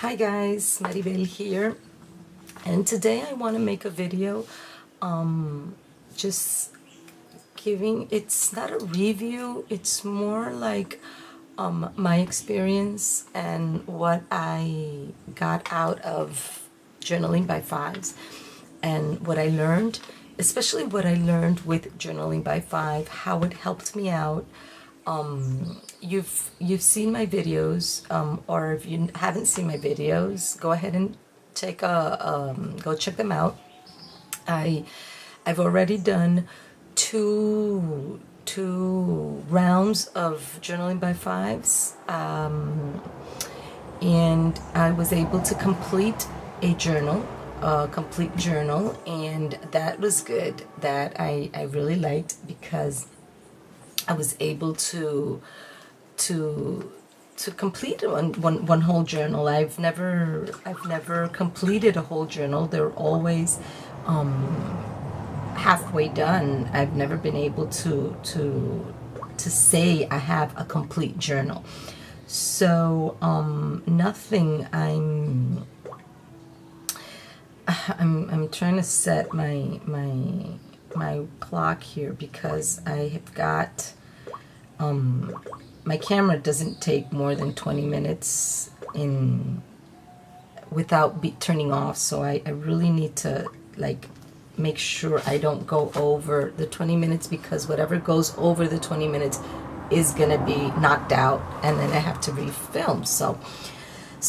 Hi guys, Maribel here, and today I want to make a video just giving, it's not a review, it's more like my experience and what I got out of journaling by 5's and what I learned, especially what I learned with journaling by 5, how it helped me out. You've seen my videos, or if you haven't seen my videos, go ahead and take a go check them out. I've already done two rounds of journaling by 5's, and I was able to complete a complete journal, and that was good. That I really liked because I was able to complete one whole journal. I've never completed a whole journal. They're always halfway done. I've never been able to say I have a complete journal. So nothing. I'm trying to set my clock here because I have got my camera doesn't take more than 20 minutes in without turning off, so I really need to like make sure I don't go over the 20 minutes, because whatever goes over the 20 minutes is gonna be knocked out and then I have to refilm. So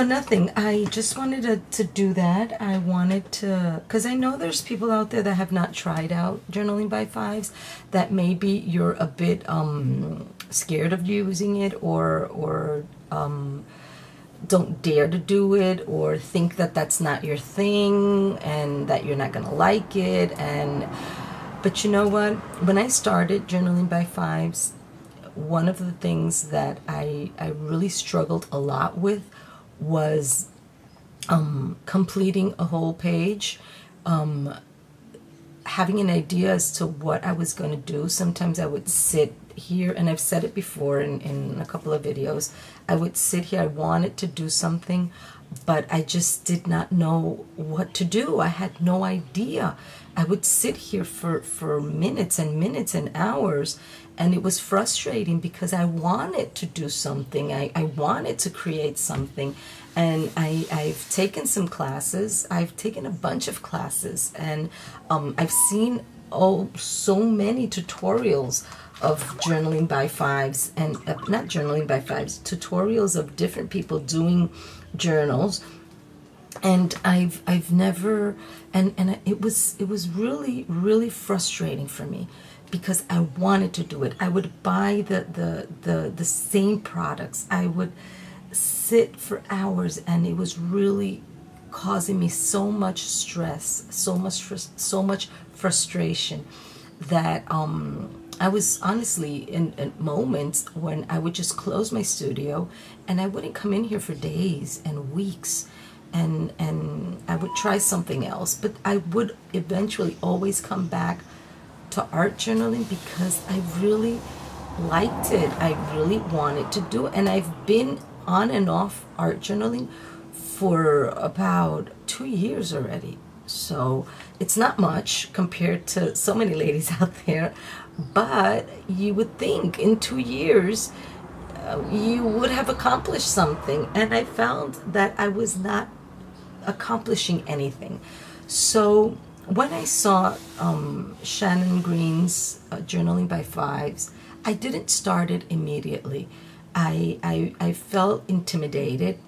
nothing. I just wanted to do that. I wanted to, because I know there's people out there that have not tried out journaling by 5's, that maybe you're a bit scared of using it, or don't dare to do it, or think that that's not your thing and that you're not gonna like it. But you know what? When I started journaling by 5's, one of the things that I really struggled a lot with was completing a whole page, having an idea as to what I was going to do. Sometimes I would sit here, and I've said it before in a couple of videos, I would sit here, I wanted to do something, but I just did not know what to do. I had no idea. I would sit here for minutes and minutes and hours, and it was frustrating because I wanted to do something. I wanted to create something. And I've taken some classes. I've taken a bunch of classes, and I've seen so many tutorials of journaling by 5's, and not journaling by 5's, tutorials of different people doing journals. And I've never, and it was really frustrating for me because I wanted to do it. I would buy the same products. I would sit for hours, and it was really causing me so much stress, so much frustration, that I was honestly in moments when I would just close my studio and I wouldn't come in here for days and weeks, and I would try something else, but I would eventually always come back to art journaling because I really liked it. I really wanted to do it, and I've been on and off art journaling for about 2 years already. So it's not much compared to so many ladies out there, but you would think in 2 years you would have accomplished something, and I found that I was not accomplishing anything. So when I saw Shannon Green's journaling by 5's, I didn't start it immediately. I felt intimidated,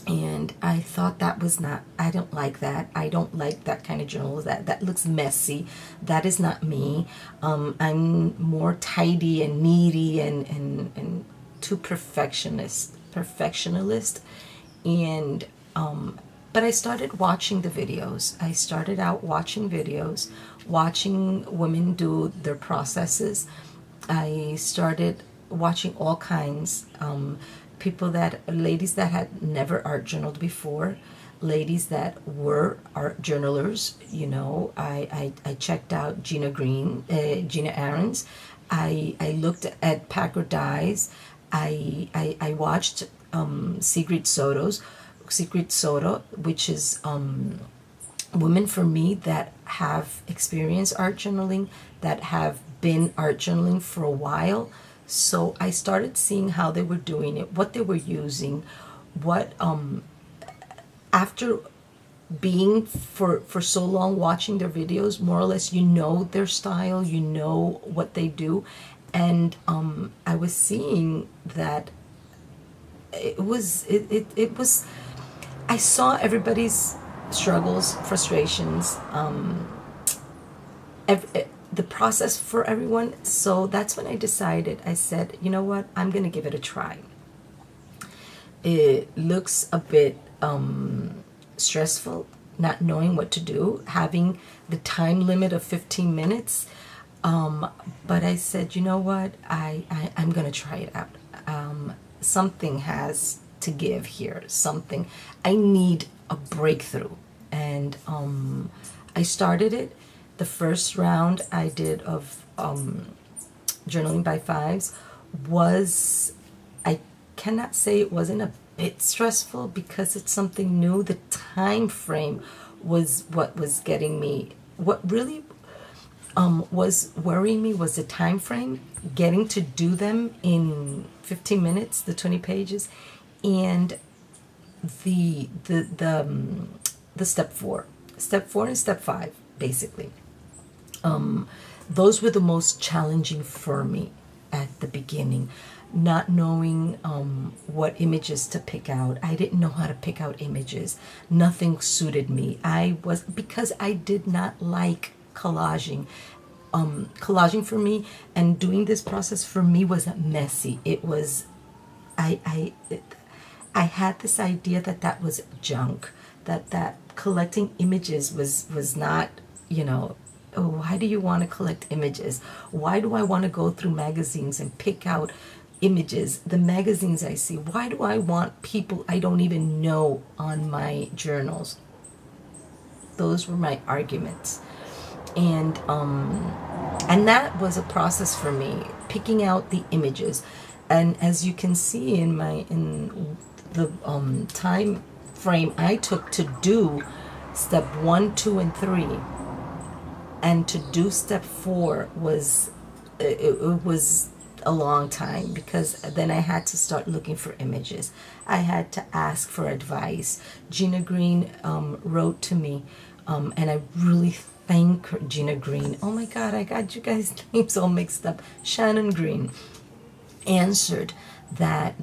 and I thought that was not, I don't like that. I don't like that kind of journal. That looks messy. That is not me. I'm more tidy and needy and too perfectionist. And but I started watching the videos. I started out watching videos, watching women do their processes. I started watching all kinds, ladies that had never art journaled before, ladies that were art journalers. You know, I checked out Gina Ahrens. I looked at Packer Dyes. I watched Sigrid Soto's Secret Soto, which is women for me that have experienced art journaling, that have been art journaling for a while. So I started seeing how they were doing it, what they were using, what after being for so long watching their videos, more or less you know their style, you know what they do. And I was seeing that it was I saw everybody's struggles, frustrations, the process for everyone. So that's when I decided, I said, you know what, I'm gonna give it a try. It looks a bit stressful, not knowing what to do, having the time limit of 15 minutes. But I said, you know what, I'm going to try it out. Something has to give here, something. I need a breakthrough. And I started it. The first round I did of journaling by 5's was, I cannot say it wasn't a bit stressful because it's something new. The time frame was what was getting me. What really was worrying me was the time frame, getting to do them in 15 minutes, the 20 pages, and the step 4, and step 5, basically. Those were the most challenging for me at the beginning, not knowing what images to pick out. I didn't know how to pick out images. Nothing suited me. Because I did not like collaging. Collaging for me and doing this process for me was messy. It was, I had this idea that was junk, that collecting images was not, oh, why do you want to collect images? Why do I want to go through magazines and pick out images, the magazines I see? Why do I want people I don't even know on my journals? Those were my arguments. And that was a process for me, picking out the images. And as you can see in the time frame I took to do step 1, 2, and 3, and to do step 4 was it was a long time, because then I had to start looking for images. I had to ask for advice. Gina Green wrote to me, and I really thank her, Gina Green. Oh my God, I got you guys' names all mixed up. Shannon Green answered that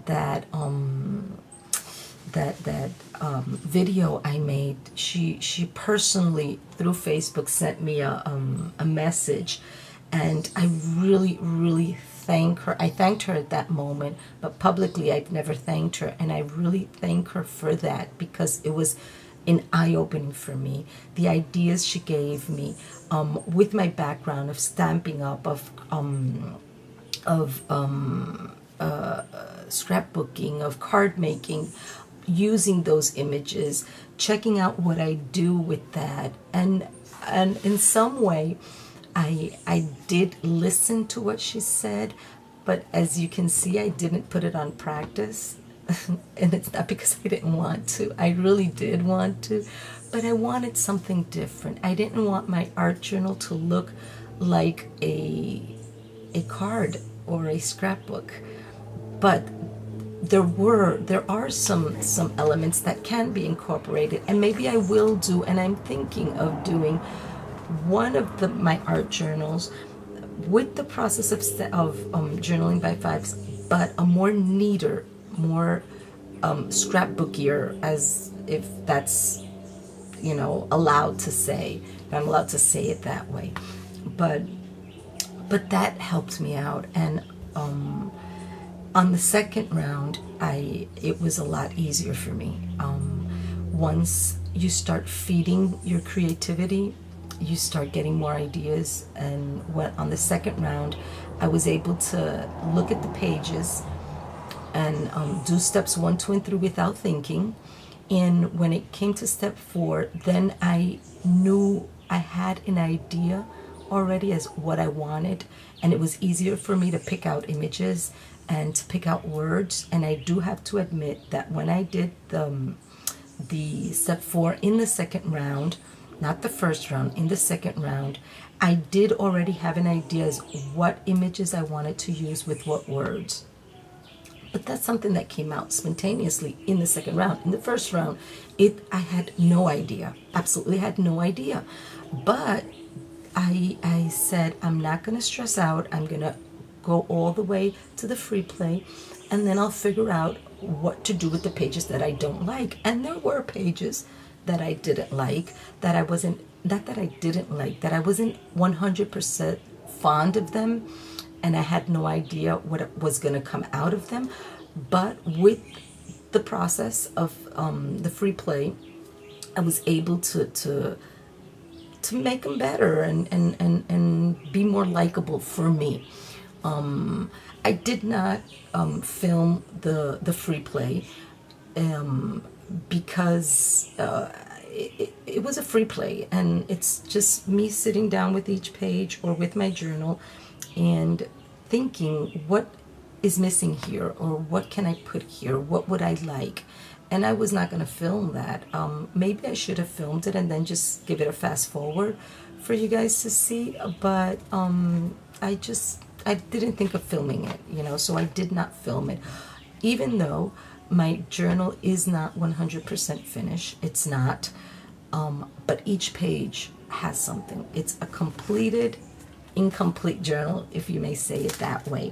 video I made. She personally through Facebook sent me a message, and I really thank her. I thanked her at that moment, but publicly I've never thanked her, and I really thank her for that, because it was an eye-opening for me. The ideas she gave me, with my background of stamping up, of scrapbooking, of card making, using those images, checking out what I do with that, and in some way I did listen to what she said, but as you can see, I didn't put it on practice. And it's not because I didn't want to. I really did want to, but I wanted something different. I didn't want my art journal to look like a card or a scrapbook. But there are some elements that can be incorporated, and maybe I will do, and I'm thinking of doing one of my art journals with the process of journaling by 5's, but a more neater, more scrapbookier, as if that's allowed to say. I'm allowed to say it that way, but that helped me out. And on the second round, it was a lot easier for me. Once you start feeding your creativity, you start getting more ideas. And on the second round, I was able to look at the pages and do steps 1, 2, and 3 without thinking. And when it came to step 4, then I knew I had an idea already as what I wanted, and it was easier for me to pick out images and to pick out words. And I do have to admit that when I did the step 4 in the second round, not the first round, in the second round, I did already have an idea as what images I wanted to use with what words. But that's something that came out spontaneously in the second round. In the first round, I had no idea, absolutely had no idea. But I said, I'm not going to stress out. I'm going to go all the way to the free play, and then I'll figure out what to do with the pages that I don't like. And there were pages that I didn't like, that I wasn't, not that I didn't like, that I wasn't 100% fond of them, and I had no idea what was going to come out of them. But with the process of the free play, I was able to make them better and be more likable for me. I did not film the free play because it was a free play, and it's just me sitting down with each page or with my journal and thinking, what is missing here, or what can I put here, what would I like. And I was not going to film that. Maybe I should have filmed it and then just give it a fast forward for you guys to see, but I didn't think of filming it, so I did not film it. Even though my journal is not 100% finished, it's not, but each page has something. It's a completed, incomplete journal, if you may say it that way.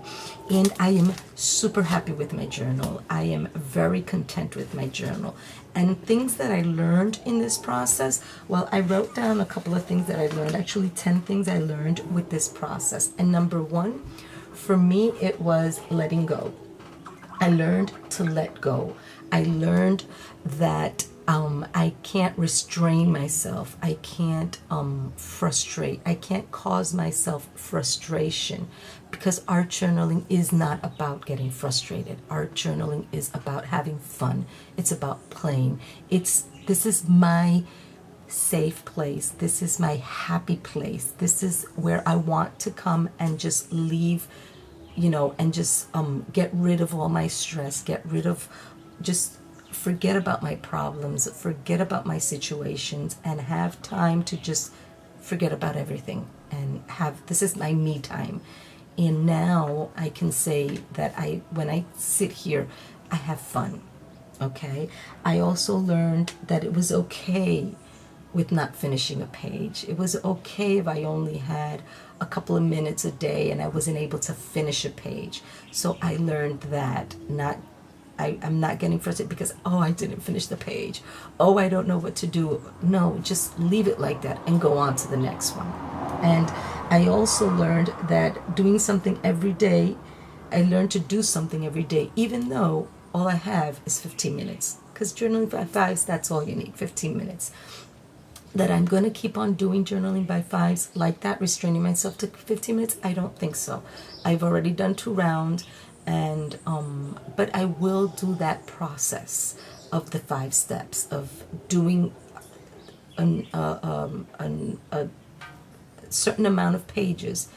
And I am super happy with my journal. I am very content with my journal. And things that I learned in this process, well, I wrote down a couple of things that I learned, actually 10 things I learned with this process. And number one, for me, it was letting go. I learned to let go. I learned that I can't restrain myself. I can't frustrate. I can't cause myself frustration, because art journaling is not about getting frustrated. Art journaling is about having fun. It's about playing. This is my safe place. This is my happy place. This is where I want to come and just leave, and just get rid of all my stress, just forget about my problems, forget about my situations, and have time to just forget about everything and this is my me time. And now I can say that when I sit here, I have fun. Okay. I also learned that it was okay with not finishing a page. It was okay if I only had a couple of minutes a day and I wasn't able to finish a page. So I learned that I'm not getting frustrated because, I didn't finish the page. I don't know what to do. No, just leave it like that and go on to the next one. And I also learned that doing something every day, I learned to do something every day, even though all I have is 15 minutes. Because journaling by 5's, that's all you need, 15 minutes. That I'm going to keep on doing journaling by 5's like that, restraining myself to 15 minutes? I don't think so. I've already done 2 rounds. And but I will do that process of the 5 steps of doing a certain amount of pages.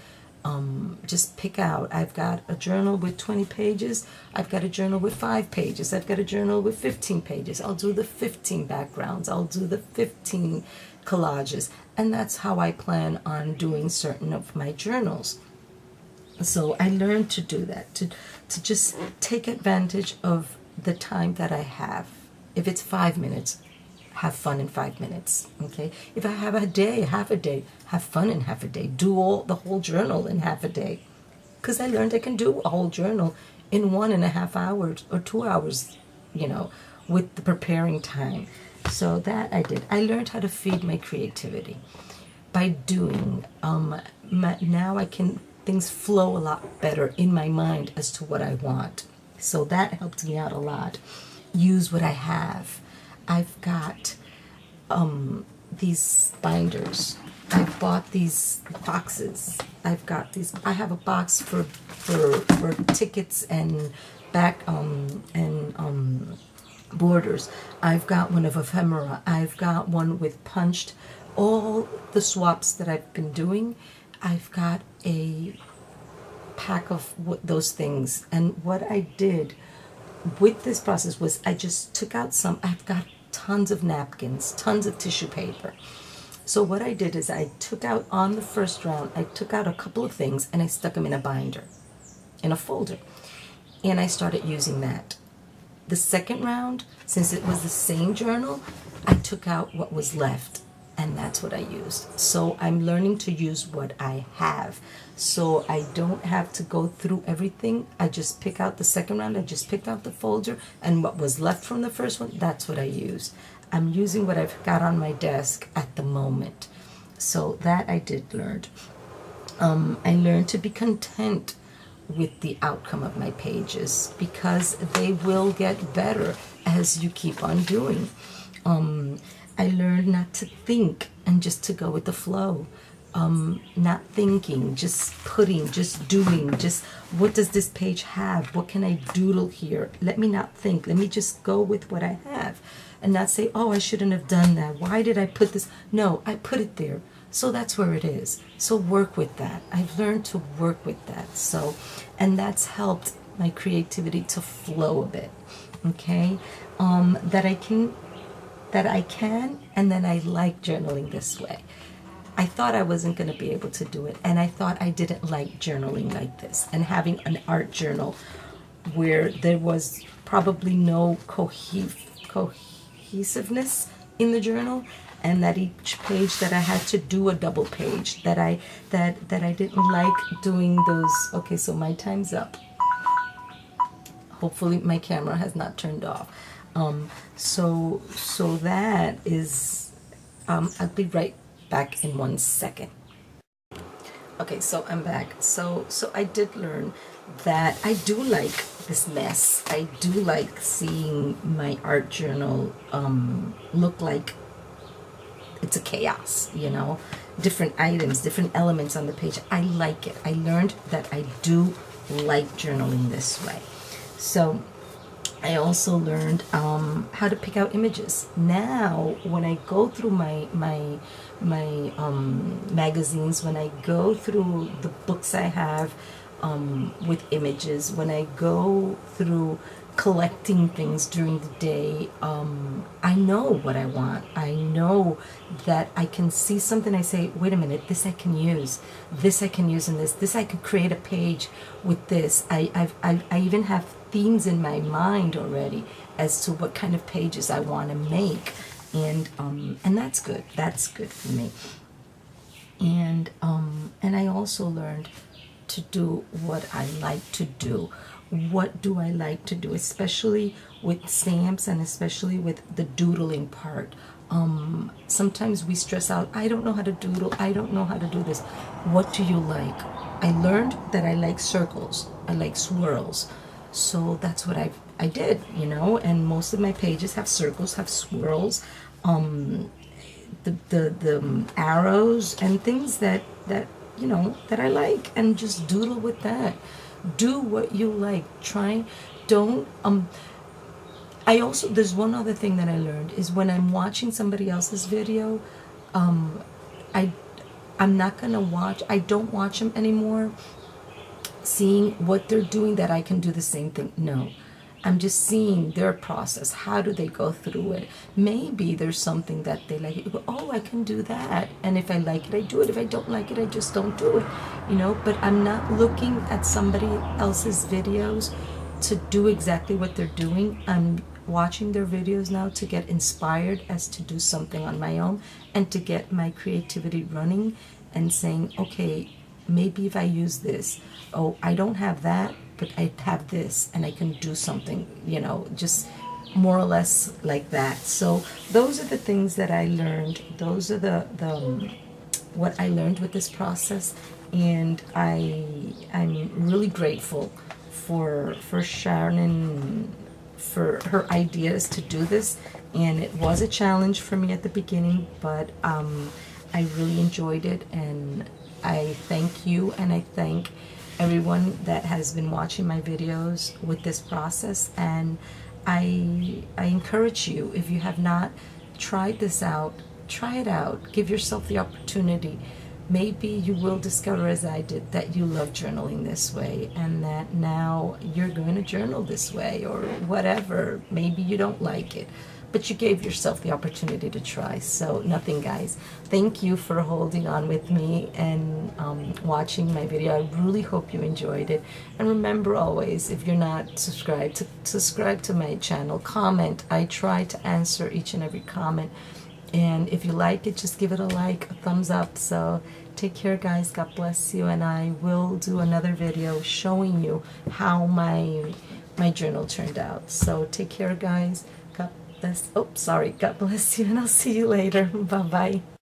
Just pick out. I've got a journal with 20 pages. I've got a journal with 5 pages. I've got a journal with 15 pages. I'll do the 15 backgrounds. I'll do the 15 collages. And that's how I plan on doing certain of my journals. So I learned to do that, to just take advantage of the time that I have. If it's 5 minutes, have fun in 5 minutes, okay? If I have a day, half a day, have fun in half a day. Do the whole journal in half a day. Because I learned I can do a whole journal in 1.5 hours or 2 hours, with the preparing time. So that I did. I learned how to feed my creativity by doing. Now things flow a lot better in my mind as to what I want. So that helped me out a lot. Use what I have. I've got these binders. I bought these boxes. I have a box for tickets and borders. I've got one of ephemera. I've got one with punched. All the swaps that I've been doing, I've got a pack of those things. And what I did with this process was I just took out some. I've got tons of napkins, tons of tissue paper. So what I did is I took out on the first round, I took out a couple of things and I stuck them in a binder, in a folder. And I started using that. The second round, since it was the same journal, I took out what was left and that's what I used. So I'm learning to use what I have. So I don't have to go through everything. I just pick out the second round, I just picked out the folder, and what was left from the first one, that's what I use. I'm using what I've got on my desk at the moment. So that I did learn. I learned to be content with the outcome of my pages because they will get better as you keep on doing. I learned not to think and just to go with the flow. Not thinking, just putting, just doing, just what does this page have? What can I doodle here? Let me not think. Let me just go with what I have and not say, oh, I shouldn't have done that. Why did I put this? No, I put it there. So that's where it is. So work with that. I've learned to work with that. So, and that's helped my creativity to flow a bit. Okay. That I can, and then I like journaling this way. I thought I wasn't going to be able to do it, and I thought I didn't like journaling like this, and having an art journal where there was probably no cohesiveness in the journal, and that each page that I had to do a double page, that I didn't like doing those. Okay, so my time's up. Hopefully my camera has not turned off. So that is, I'll be right back in 1 second. Okay, so I'm back. So I did learn that I do like this mess. I do like seeing my art journal look like it's a chaos, you know, different items, different elements on the page. I like it. I learned that I do like journaling this way. So I also learned how to pick out images. Now, when I go through my magazines, when I go through the books I have with images, when I go through collecting things during the day, I know what I want. I know that I can see something. I say, wait a minute, this I can use. This I can use in this. This I could create a page with this. I even have themes in my mind already as to what kind of pages I want to make, and that's good. That's good for me. And I also learned to do what I like to do. What do I like to do, especially with stamps and especially with the doodling part? Sometimes we stress out, I don't know how to doodle, I don't know how to do this. What do you like? I learned that I like circles, I like swirls. So that's what I did, you know, and most of my pages have circles, have swirls, the arrows and things that you know, that I like, and just doodle with that. Do what you like. Don't I also, there's one other thing that I learned is when I'm watching somebody else's video, I'm not gonna watch, I don't watch them anymore seeing what they're doing that I can do the same thing. No, I'm just seeing their process. How do they go through it? Maybe there's something that they like. You go, oh, I can do that. And if I like it, I do it. If I don't like it, I just don't do it. You know, but I'm not looking at somebody else's videos to do exactly what they're doing. I'm watching their videos now to get inspired as to do something on my own and to get my creativity running and saying, okay, maybe if I use this, oh, I don't have that, but I have this and I can do something, you know, just more or less like that. So those are the things that I learned. Those are the what I learned with this process, and I'm really grateful for Sharon, for her ideas to do this. And it was a challenge for me at the beginning, but I really enjoyed it, and I thank you, and I thank everyone that has been watching my videos with this process. And I encourage you, if you have not tried this out, try it out. Give yourself the opportunity. Maybe you will discover, as I did, that you love journaling this way, and that now you're going to journal this way, or whatever. Maybe you don't like it, but you gave yourself the opportunity to try. So nothing, guys. Thank you for holding on with me and watching my video. I really hope you enjoyed it. And remember always, if you're not subscribed, to subscribe to my channel, comment. I try to answer each and every comment. And if you like it, just give it a like, a thumbs up. So take care, guys. God bless you. And I will do another video showing you how my journal turned out. So take care, guys. God bless. Oh, sorry. God bless you. And I'll see you later. Bye-bye.